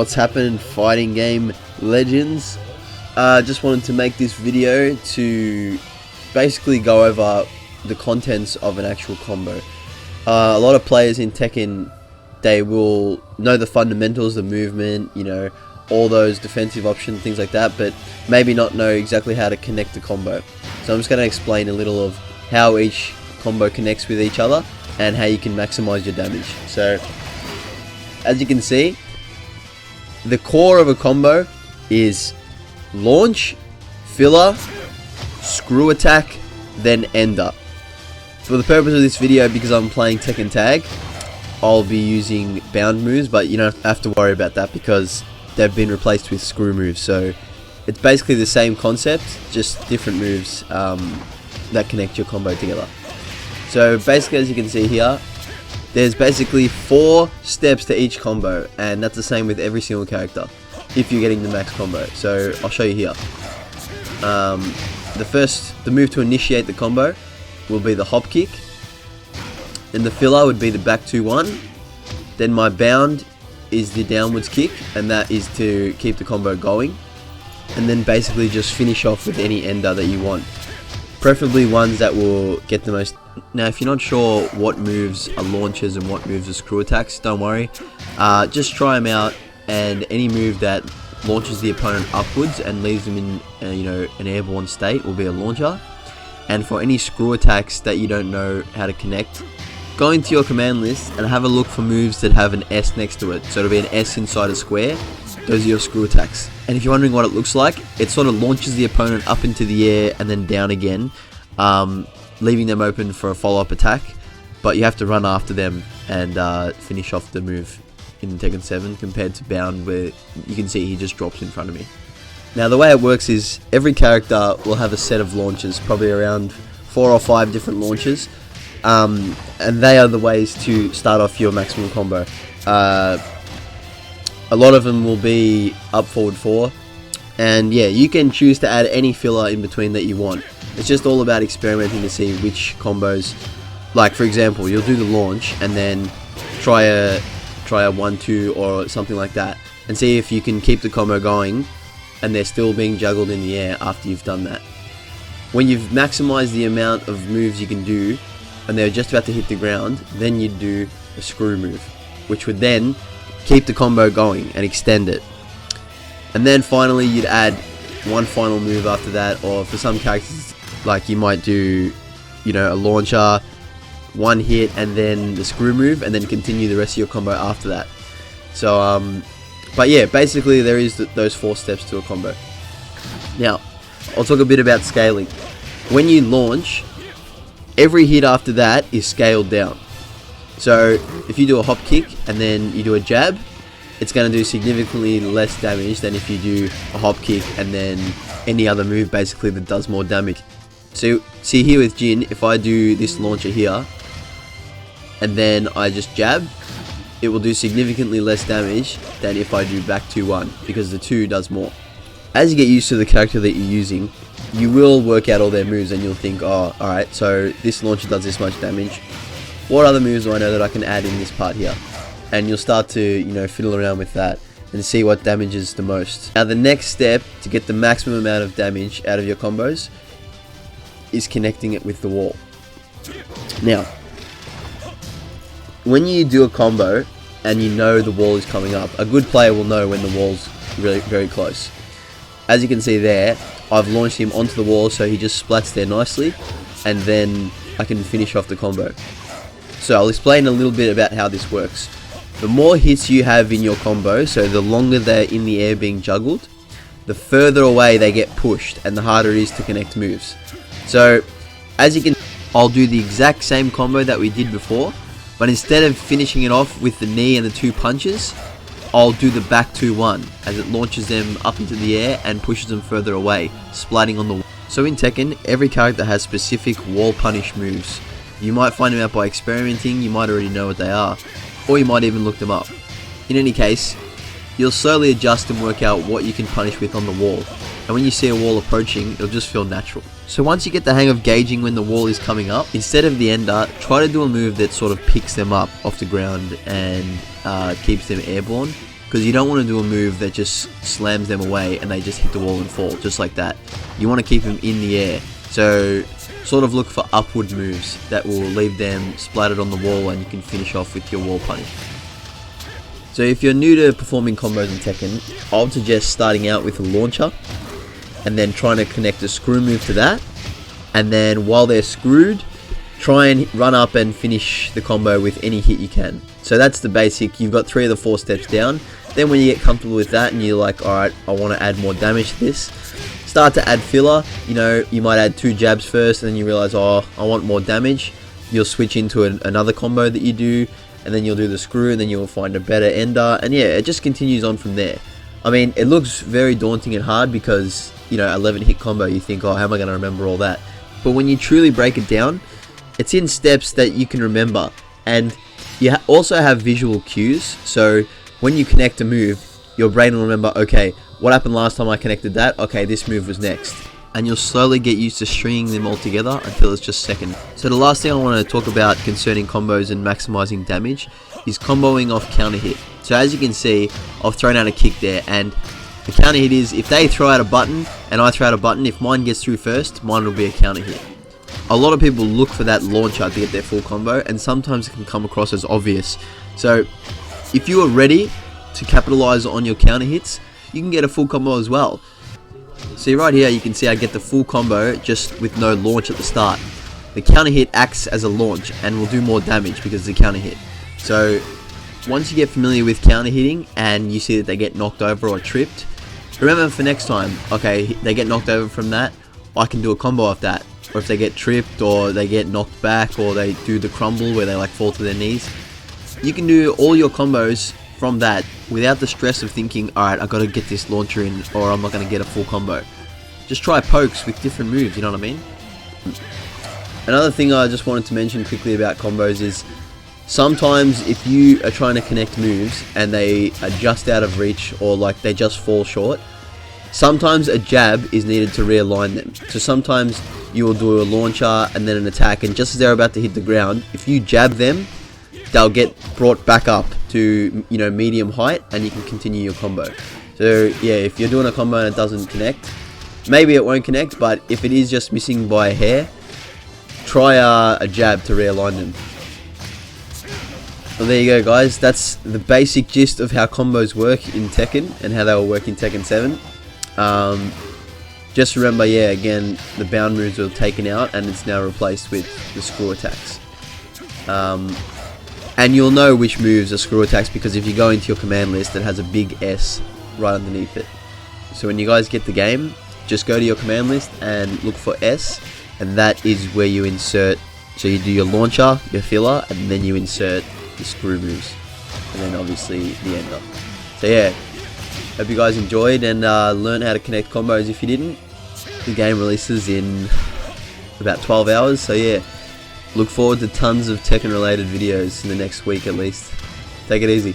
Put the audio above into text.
What's happened, fighting game legends? Just wanted to make this video to basically go over the contents of an actual combo. A lot of players in Tekken, they will know the fundamentals, the movement, you know, all those defensive options, things like that, but maybe not know exactly how to connect the combo. So I'm just going to explain a little of how each combo connects with each other and how you can maximize your damage. So as you can see, the core of a combo is launch, filler, screw attack, then ender. For the purpose of this video, because I'm playing Tekken Tag, I'll be using bound moves, but you don't have to worry about that because they've been replaced with screw moves. So it's basically the same concept, just different moves that connect your combo together. So basically, as you can see here, there's basically 4 steps to each combo, and that's the same with every single character if you're getting the max combo. So I'll show you here. The move to initiate the combo will be the hop kick. Then the filler would be the back 2-1. Then my bound is the downwards kick, and that is to keep the combo going. And then basically just finish off with any ender that you want. Preferably ones that will get the most. Now if you're not sure what moves are launches and what moves are screw attacks, don't worry. Just try them out, and any move that launches the opponent upwards and leaves them in an airborne state will be a launcher. And for any screw attacks that you don't know how to connect, go into your command list and have a look for moves that have an S next to it. So it'll be an S inside a square. Those are your screw attacks. And if you're wondering what it looks like, it sort of launches the opponent up into the air and then down again, leaving them open for a follow-up attack. But you have to run after them and finish off the move in Tekken 7 compared to Bound, where you can see he just drops in front of me. Now the way it works is every character will have a set of launches, probably around 4 or 5 different launches. And they are the ways to start off your maximum combo. A lot of them will be up forward 4, and yeah, you can choose to add any filler in between that you want. It's just all about experimenting to see which combos. Like for example, you'll do the launch and then try a 1-2 or something like that, and see if you can keep the combo going and they're still being juggled in the air after you've done that. When you've maximized the amount of moves you can do and they're just about to hit the ground, then you'd do a screw move, which would then keep the combo going and extend it. And then finally you'd add one final move after that, or for some characters, like you might do, a launcher, one hit, and then the screw move, and then continue the rest of your combo after that. So, but yeah, basically there is those 4 steps to a combo. Now, I'll talk a bit about scaling. When you launch, every hit after that is scaled down. So if you do a hop kick and then you do a jab, it's going to do significantly less damage than if you do a hop kick and then any other move basically that does more damage. So see here with Jin, if I do this launcher here and then I just jab, it will do significantly less damage than if I do back 2-1, because the 2 does more. As you get used to the character that you're using, you will work out all their moves and you'll think, oh, alright, so this launcher does this much damage. What other moves do I know that I can add in this part here? And you'll start to, fiddle around with that and see what damages the most. Now the next step to get the maximum amount of damage out of your combos is connecting it with the wall. Now, when you do a combo and you know the wall is coming up, a good player will know when the wall's really very close. As you can see there, I've launched him onto the wall, so he just splats there nicely, and then I can finish off the combo. So I'll explain a little bit about how this works. The more hits you have in your combo, so the longer they're in the air being juggled, the further away they get pushed and the harder it is to connect moves. So as you can, I'll do the exact same combo that we did before, but instead of finishing it off with the knee and the 2 punches, I'll do the back 2-1 as it launches them up into the air and pushes them further away, splatting on the wall. So in Tekken, every character has specific wall punish moves. You might find them out by experimenting, you might already know what they are, or you might even look them up. In any case, you'll slowly adjust and work out what you can punish with on the wall, and when you see a wall approaching, it'll just feel natural. So once you get the hang of gauging when the wall is coming up, instead of the ender, try to do a move that sort of picks them up off the ground and keeps them airborne, because you don't want to do a move that just slams them away and they just hit the wall and fall, just like that. You want to keep them in the air, so sort of look for upward moves that will leave them splattered on the wall and you can finish off with your wall punish. So if you're new to performing combos in Tekken, I would suggest starting out with a launcher and then trying to connect a screw move to that, and then while they're screwed, try and run up and finish the combo with any hit you can. So that's the basic. You've got 3 of the 4 steps down. Then when you get comfortable with that and you're like, alright, I want to add more damage to this, start to add filler. You know, you might add 2 jabs first, and then you realize, oh, I want more damage. You'll switch into another combo that you do, and then you'll do the screw, and then you'll find a better ender, and yeah, it just continues on from there. I mean, it looks very daunting and hard because, you know, 11 hit combo, you think, oh, how am I going to remember all that? But when you truly break it down, it's in steps that you can remember, and you also have visual cues. So when you connect a move, your brain will remember, okay, what happened last time I connected that? Okay, this move was next. And you'll slowly get used to stringing them all together until it's just second. So the last thing I want to talk about concerning combos and maximizing damage is comboing off counter hit. So as you can see, I've thrown out a kick there, and the counter hit is if they throw out a button and I throw out a button, if mine gets through first, mine will be a counter hit. A lot of people look for that launcher to get their full combo, and sometimes it can come across as obvious. So if you are ready to capitalize on your counter hits, you can get a full combo as well. See right here, you can see I get the full combo just with no launch at the start. The counter hit acts as a launch and will do more damage because it's a counter hit. So once you get familiar with counter hitting and you see that they get knocked over or tripped, remember for next time, okay, they get knocked over from that, I can do a combo off that. Or if they get tripped or they get knocked back or they do the crumble where they like fall to their knees, you can do all your combos from that without the stress of thinking, alright, I gotta get this launcher in or I'm not gonna get a full combo. Just try pokes with different moves, you know what I mean? Another thing I just wanted to mention quickly about combos is sometimes if you are trying to connect moves and they are just out of reach or like they just fall short, sometimes a jab is needed to realign them. So sometimes you will do a launcher and then an attack, and just as they're about to hit the ground, if you jab them, they'll get brought back up to, you know, medium height, and you can continue your combo. So yeah, if you're doing a combo and it doesn't connect, maybe it won't connect, but if it is just missing by a hair, try a jab to realign them. Well, there you go guys, that's the basic gist of how combos work in Tekken and how they will work in Tekken 7. Just remember, yeah, again, the bound moves were taken out and it's now replaced with the screw attacks. And you'll know which moves are screw attacks because if you go into your command list, it has a big S right underneath it. So when you guys get the game, just go to your command list and look for S, and that is where you insert. So you do your launcher, your filler, and then you insert the screw moves, and then obviously the ender. So yeah, hope you guys enjoyed and learn how to connect combos if you didn't. The game releases in about 12 hours, so yeah, look forward to tons of Tekken related videos in the next week at least. Take it easy.